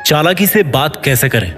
चालाकी से बात कैसे करें।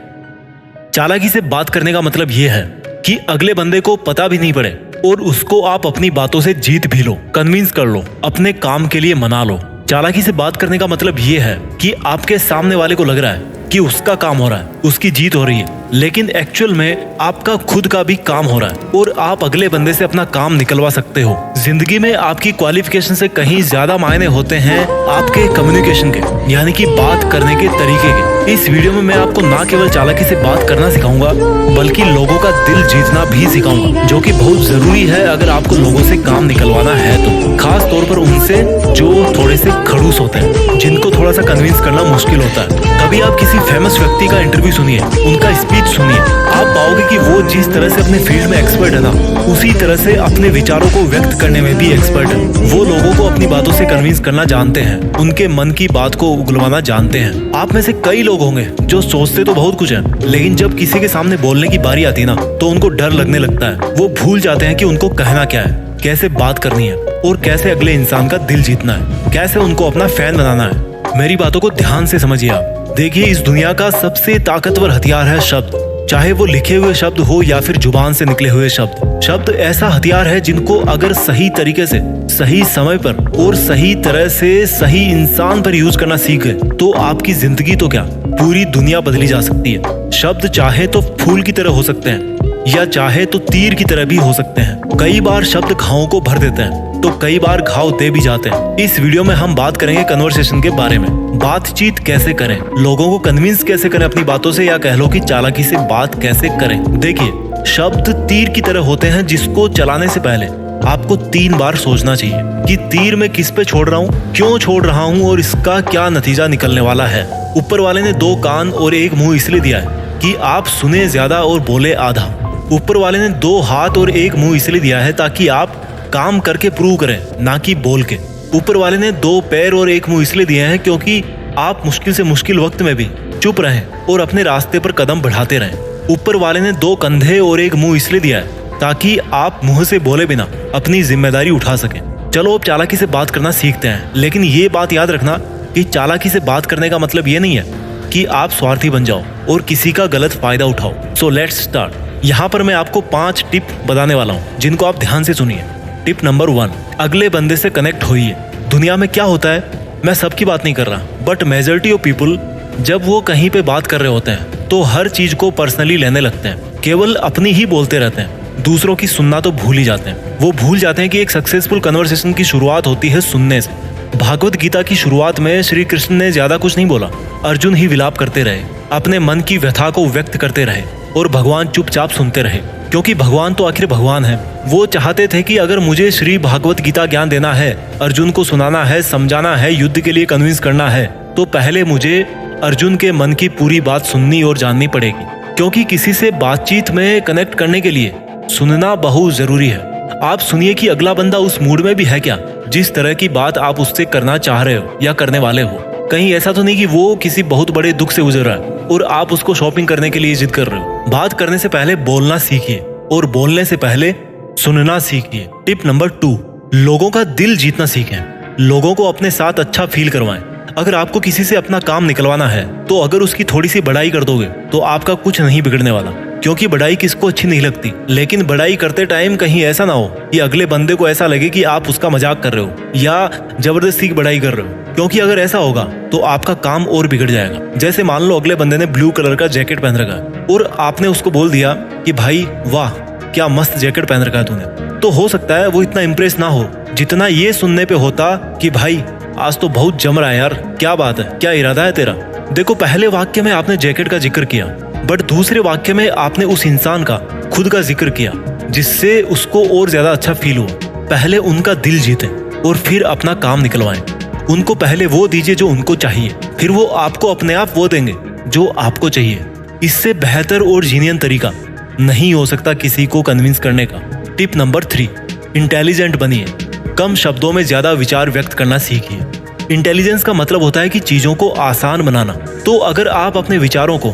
चालाकी से बात करने का मतलब यह है कि अगले बंदे को पता भी नहीं पड़े और उसको आप अपनी बातों से जीत भी लो, कन्विंस कर लो, अपने काम के लिए मना लो। चालाकी से बात करने का मतलब यह है कि आपके सामने वाले को लग रहा है कि उसका काम हो रहा है, उसकी जीत हो रही है, लेकिन एक्चुअल में आपका खुद का भी काम हो रहा है और आप अगले बंदे से अपना काम निकलवा सकते हो। जिंदगी में आपकी क्वालिफिकेशन से कहीं ज्यादा मायने होते हैं आपके कम्युनिकेशन के, यानी कि बात करने के तरीके के। इस वीडियो में मैं आपको ना केवल चालाकी से बात करना सिखाऊंगा बल्कि लोगों का दिल जीतना भी सिखाऊंगा, जो कि बहुत जरूरी है अगर आपको लोगों से काम निकलवाना है तो। खास तौर पर उनसे जो थोड़े से खड़ूस होते हैं, जिनको थोड़ा सा कन्विंस करना मुश्किल होता है। कभी आप किसी फेमस व्यक्ति का इंटरव्यू सुनिए, उनका स्पीच सुनिए, आप पाओगे कि वो जिस तरह से अपने फील्ड में एक्सपर्ट है ना, उसी तरह से अपने विचारों को व्यक्त करने में भी एक्सपर्ट है। वो लोगों को अपनी बातों से कन्विंस करना जानते हैं, उनके मन की बात को उगलवाना जानते हैं। आप में से कई लोग होंगे जो सोचते तो बहुत कुछ है, लेकिन जब किसी के सामने बोलने की बारी आती है ना, तो उनको डर लगने लगता है। वो भूल जाते हैं कि उनको कहना क्या है, कैसे बात करनी है और कैसे अगले इंसान का दिल जीतना है, कैसे उनको अपना फैन बनाना है। मेरी बातों को ध्यान से समझिए आप। देखिए, इस दुनिया का सबसे ताकतवर हथियार है शब्द, चाहे वो लिखे हुए शब्द हो या फिर जुबान से निकले हुए शब्द। शब्द ऐसा हथियार है जिनको अगर सही तरीके से, सही समय पर और सही तरह से सही इंसान पर यूज करना सीख गए तो आपकी जिंदगी तो क्या, पूरी दुनिया बदली जा सकती है। शब्द चाहे तो फूल की तरह हो सकते हैं या चाहे तो तीर की तरह भी हो सकते हैं। कई बार शब्द घावों को भर देते हैं तो कई बार घाव दे भी जाते हैं। इस वीडियो में हम बात करेंगे कन्वर्सेशन के बारे में। बातचीत कैसे करें, लोगों को कन्विंस कैसे करें अपनी बातों से, या कह लो कि चालाकी से बात कैसे करें। देखिए, शब्द तीर की तरह होते हैं जिसको चलाने से पहले आपको 3 बार सोचना चाहिए कि तीर मैं किस पे छोड़ रहा हूँ, क्यों छोड़ रहा हूँ और इसका क्या नतीजा निकलने वाला है। ऊपर वाले ने 2 कान और 1 मुंह इसलिए दिया है कि आप सुने ज्यादा और बोले आधा। ऊपर वाले ने 2 हाथ और 1 मुंह इसलिए दिया है ताकि आप काम करके प्रूव करें, ना कि बोल के। ऊपर वाले ने 2 पैर और 1 मुंह इसलिए दिए हैं क्योंकि आप मुश्किल से मुश्किल वक्त में भी चुप रहें और अपने रास्ते पर कदम बढ़ाते रहें। ऊपर वाले ने 2 कंधे और 1 मुंह इसलिए दिया है ताकि आप मुंह से बोले बिना अपनी जिम्मेदारी उठा सकें। चलो अब चालाकी से बात करना सीखते हैं, लेकिन ये बात याद रखना कि चालाकी से बात करने का मतलब ये नहीं है कि आप स्वार्थी बन जाओ और किसी का गलत फायदा उठाओ। So let's start. यहाँ पर मैं आपको 5 टिप बताने वाला हूँ जिनको आप ध्यान से सुनिए। टिप नंबर 1, अगले बंदे से कनेक्ट होइए। दुनिया में क्या होता है, मैं सबकी बात नहीं कर रहा, बट मेजॉरिटी ऑफ पीपल जब वो कहीं पे बात कर रहे होते हैं तो हर चीज को पर्सनली लेने लगते हैं, केवल अपनी ही बोलते रहते हैं, दूसरों की सुनना तो भूल ही जाते हैं। वो भूल जाते हैं कि एक सक्सेसफुल कन्वर्सेशन की शुरुआत होती है सुनने से। भागवत गीता की शुरुआत में श्री कृष्ण ने ज्यादा कुछ नहीं बोला, अर्जुन ही विलाप करते रहे, अपने मन की व्यथा को व्यक्त करते रहे और भगवान चुपचाप सुनते रहे, क्योंकि भगवान तो आखिर भगवान है। वो चाहते थे कि अगर मुझे श्री भागवत गीता ज्ञान देना है, अर्जुन को सुनाना है, समझाना है, युद्ध के लिए कन्विंस करना है, तो पहले मुझे अर्जुन के मन की पूरी बात सुननी और जाननी पड़ेगी। क्योंकि किसी से बातचीत में कनेक्ट करने के लिए सुनना बहुत जरूरी है। आप सुनिए कि अगला बंदा उस मूड में भी है क्या, जिस तरह की बात आप उससे करना चाह रहे हो या करने वाले हो। कहीं ऐसा तो नहीं कि वो किसी बहुत बड़े दुख से गुजर रहा है और आप उसको शॉपिंग करने के लिए जिद कर रहे हो। बात करने से पहले बोलना सीखिए और बोलने से पहले सुनना सीखिए। टिप नंबर 2, लोगों का दिल जीतना सीखें। लोगों को अपने साथ अच्छा फील करवाएं। अगर आपको किसी से अपना काम निकलवाना है तो अगर उसकी थोड़ी सी बड़ाई कर दोगे तो आपका कुछ नहीं बिगड़ने वाला, क्योंकि बड़ाई किसको अच्छी नहीं लगती। लेकिन बड़ाई करते टाइम कहीं ऐसा ना हो कि अगले बंदे को ऐसा लगे कि आप उसका मजाक कर रहे हो या जबरदस्ती बड़ाई कर रहे हो, क्योंकि अगर ऐसा होगा तो आपका काम और बिगड़ जाएगा। जैसे मान लो अगले बंदे ने ब्लू कलर का जैकेट पहन रखा है और आपने उसको बोल दिया कि भाई वाह क्या मस्त जैकेट पहन रखा है तूने, तो हो सकता है वो इतना इम्प्रेस ना हो जितना ये सुनने पे होता कि भाई आज तो बहुत जम रहा है यार, क्या बात है, क्या इरादा है तेरा। देखो, पहले वाक्य में आपने जैकेट का जिक्र किया, बट दूसरे वाक्य में आपने उस इंसान का खुद का जिक्र किया, जिससे उसको और ज्यादा अच्छा फील हुआ। पहले उनका दिल जीते और फिर अपना काम निकलवाएं। उनको पहले वो दीजिए जो उनको चाहिए, फिर वो आपको अपने आप वो देंगे जो आपको चाहिए। इससे बेहतर और जीनियन तरीका नहीं हो सकता किसी को कन्विंस करने का। टिप नंबर 3, इंटेलिजेंट बनिए। कम शब्दों में ज्यादा विचार व्यक्त करना सीखिए। इंटेलिजेंस का मतलब होता है कि चीजों को आसान बनाना। तो अगर आप अपने विचारों को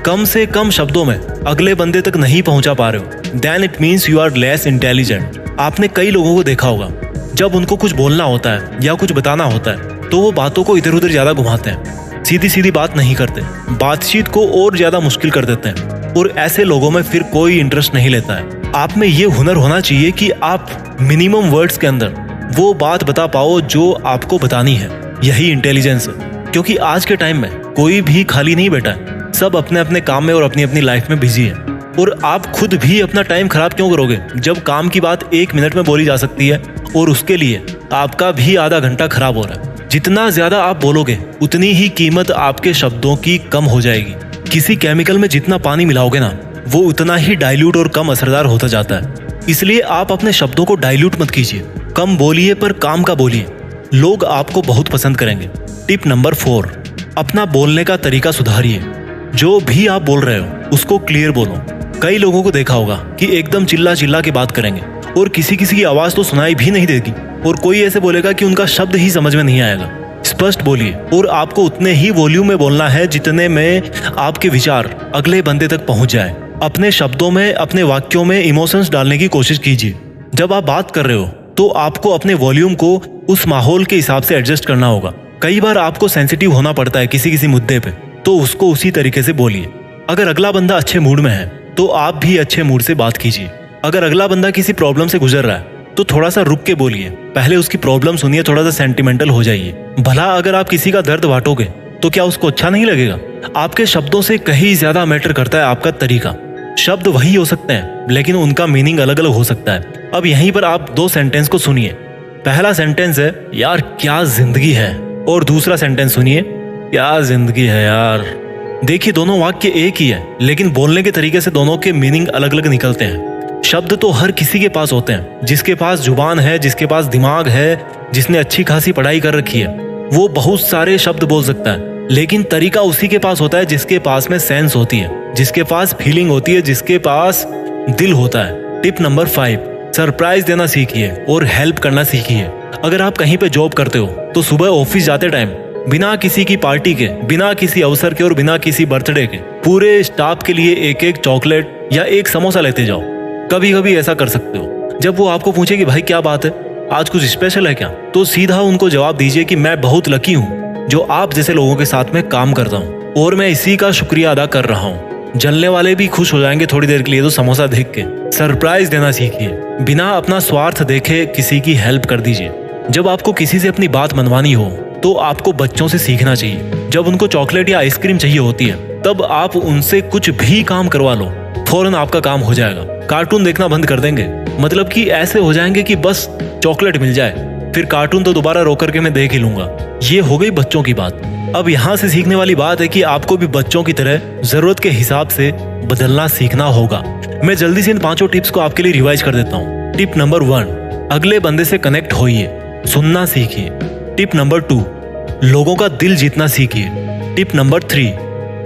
कम से कम शब्दों में अगले बंदे तक नहीं पहुंचा पा रहे हो, then it means you are less intelligent. आपने कई लोगों को देखा होगा, जब उनको कुछ बोलना होता है या कुछ बताना होता है तो वो बातों को इधर उधर ज्यादा घुमाते हैं, सीधी सीधी बात नहीं करते, बातचीत को और ज्यादा मुश्किल कर देते हैं और ऐसे लोगों में फिर कोई इंटरेस्ट नहीं लेता है। आप में ये हुनर होना चाहिए कि आप मिनिमम वर्ड्स के अंदर वो बात बता पाओ जो आपको बतानी है। यही इंटेलिजेंस है, क्योंकि आज के टाइम में कोई भी खाली नहीं बैठा है, सब अपने अपने काम में और अपनी अपनी लाइफ में बिजी है। और आप खुद भी अपना टाइम खराब क्यों करोगे जब काम की बात 1 मिनट में बोली जा सकती है और उसके लिए आपका भी आधा घंटा खराब हो रहा है। जितना ज्यादा आप बोलोगे उतनी ही कीमत आपके शब्दों की कम हो जाएगी। किसी केमिकल में जितना पानी मिलाओगे ना, वो उतना ही डाइल्यूट और कम असरदार होता जाता है। इसलिए आप अपने शब्दों को डाइल्यूट मत कीजिए, कम बोलिए पर काम का बोलिए, लोग आपको बहुत पसंद करेंगे। टिप नंबर 4, अपना बोलने का तरीका सुधारिए। जो भी आप बोल रहे हो उसको क्लियर बोलो। कई लोगों को देखा होगा कि एकदम चिल्ला चिल्ला के बात करेंगे और किसी किसी की आवाज तो सुनाई भी नहीं देगी, और कोई ऐसे बोलेगा कि उनका शब्द ही समझ में नहीं आएगा। स्पष्ट बोलिए और आपको उतने ही वॉल्यूम में बोलना है जितने में आपके विचार अगले बंदे तक पहुंच जाए। अपने शब्दों में, अपने वाक्यों में इमोशंस डालने की कोशिश कीजिए। जब आप बात कर रहे हो तो आपको अपने वॉल्यूम को उस माहौल के हिसाब से एडजस्ट करना होगा। कई बार आपको सेंसिटिव होना पड़ता है किसी किसी मुद्दे पे, तो उसको उसी तरीके से बोलिए। अगर अगला बंदा अच्छे मूड में है तो आप भी अच्छे मूड से बात कीजिए। अगर अगला बंदा किसी प्रॉब्लम से गुजर रहा है तो थोड़ा सा रुक के बोलिए, पहले उसकी प्रॉब्लम सुनिए, थोड़ा सा सेंटिमेंटल हो जाइए। भला अगर आप किसी का दर्द बांटोगे तो क्या उसको अच्छा नहीं लगेगा? आपके शब्दों से कहीं ज्यादा मैटर करता है आपका तरीका। शब्द वही हो सकते हैं लेकिन उनका मीनिंग अलग अलग हो सकता है। अब यहीं पर आप 2 सेंटेंस को सुनिए। पहला सेंटेंस है, यार क्या जिंदगी है, और दूसरा सेंटेंस सुनिए, क्या जिंदगी है यार। देखिए दोनों वाक्य एक ही है, लेकिन बोलने के तरीके से दोनों के मीनिंग अलग अलग निकलते हैं। शब्द तो हर किसी के पास होते हैं, जिसके पास जुबान है, जिसके पास दिमाग है, जिसने अच्छी खासी पढ़ाई कर रखी है, वो बहुत सारे शब्द बोल सकता है। लेकिन तरीका उसी के पास होता है जिसके पास में सेंस होती है, जिसके पास फीलिंग होती है, जिसके पास दिल होता है। टिप नंबर 5, सरप्राइज देना सीखिए और हेल्प करना सीखिए। अगर आप कहीं पे जॉब करते हो तो सुबह ऑफिस जाते टाइम बिना किसी की पार्टी के, बिना किसी अवसर के और बिना किसी बर्थडे के पूरे स्टाफ के लिए एक एक चॉकलेट या एक समोसा लेते जाओ। कभी कभी ऐसा कर सकते हो, जब वो आपको पूछे कि भाई क्या बात है, आज कुछ स्पेशल है क्या, तो सीधा उनको जवाब दीजिए कि मैं बहुत लकी हूँ जो आप जैसे लोगों के साथ में काम करता हूँ और मैं इसी का शुक्रिया अदा कर रहा हूँ। जलने वाले भी खुश हो जाएंगे थोड़ी देर के लिए तो समोसा देख के। सरप्राइज देना सीखिए, बिना अपना स्वार्थ देखे किसी की हेल्प कर दीजिए। जब आपको किसी से अपनी बात मनवानी हो तो आपको बच्चों से सीखना चाहिए। जब उनको चॉकलेट या आइसक्रीम चाहिए होती है तब आप उनसे कुछ भी काम करवा लो, फौरन आपका काम हो जाएगा। कार्टून देखना बंद कर देंगे, मतलब कि ऐसे हो जाएंगे कि बस चॉकलेट मिल जाए, फिर कार्टून तो दोबारा रोक करके मैं देख ही लूंगा। ये हो गई बच्चों की बात। अब यहाँ से सीखने वाली बात है कि आपको भी बच्चों की तरह जरूरत के हिसाब से बदलना सीखना होगा। मैं जल्दी से इन 5 टिप्स को आपके लिए रिवाइज कर देता हूँ। टिप नंबर 1, अगले बंदे से कनेक्ट होइए, सुनना सीखिए। टिप नंबर 2, लोगों का दिल जीतना सीखिए। टिप नंबर 3,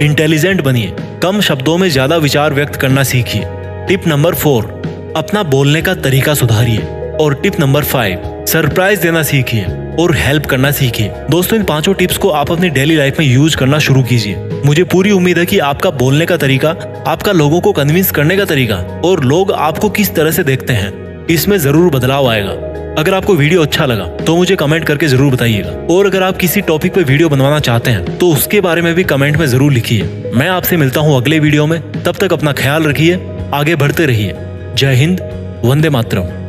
इंटेलिजेंट बनिए, कम शब्दों में ज्यादा विचार व्यक्त करना सीखिए। टिप नंबर 4, अपना बोलने का तरीका सुधारिए। और टिप नंबर 5, सरप्राइज देना सीखिए और हेल्प करना सीखिए। दोस्तों, इन 5 टिप्स को आप अपनी डेली लाइफ में यूज करना शुरू कीजिए। मुझे पूरी उम्मीद है कि आपका बोलने का तरीका, आपका लोगों को कन्विंस करने का तरीका और लोग आपको किस तरह से देखते हैं, इसमें जरूर बदलाव आएगा। अगर आपको वीडियो अच्छा लगा तो मुझे कमेंट करके जरूर बताइएगा, और अगर आप किसी टॉपिक पे वीडियो बनवाना चाहते हैं तो उसके बारे में भी कमेंट में जरूर लिखिए। मैं आपसे मिलता हूँ अगले वीडियो में, तब तक अपना ख्याल रखिए, आगे बढ़ते रहिए। जय हिंद, वंदे मातरम।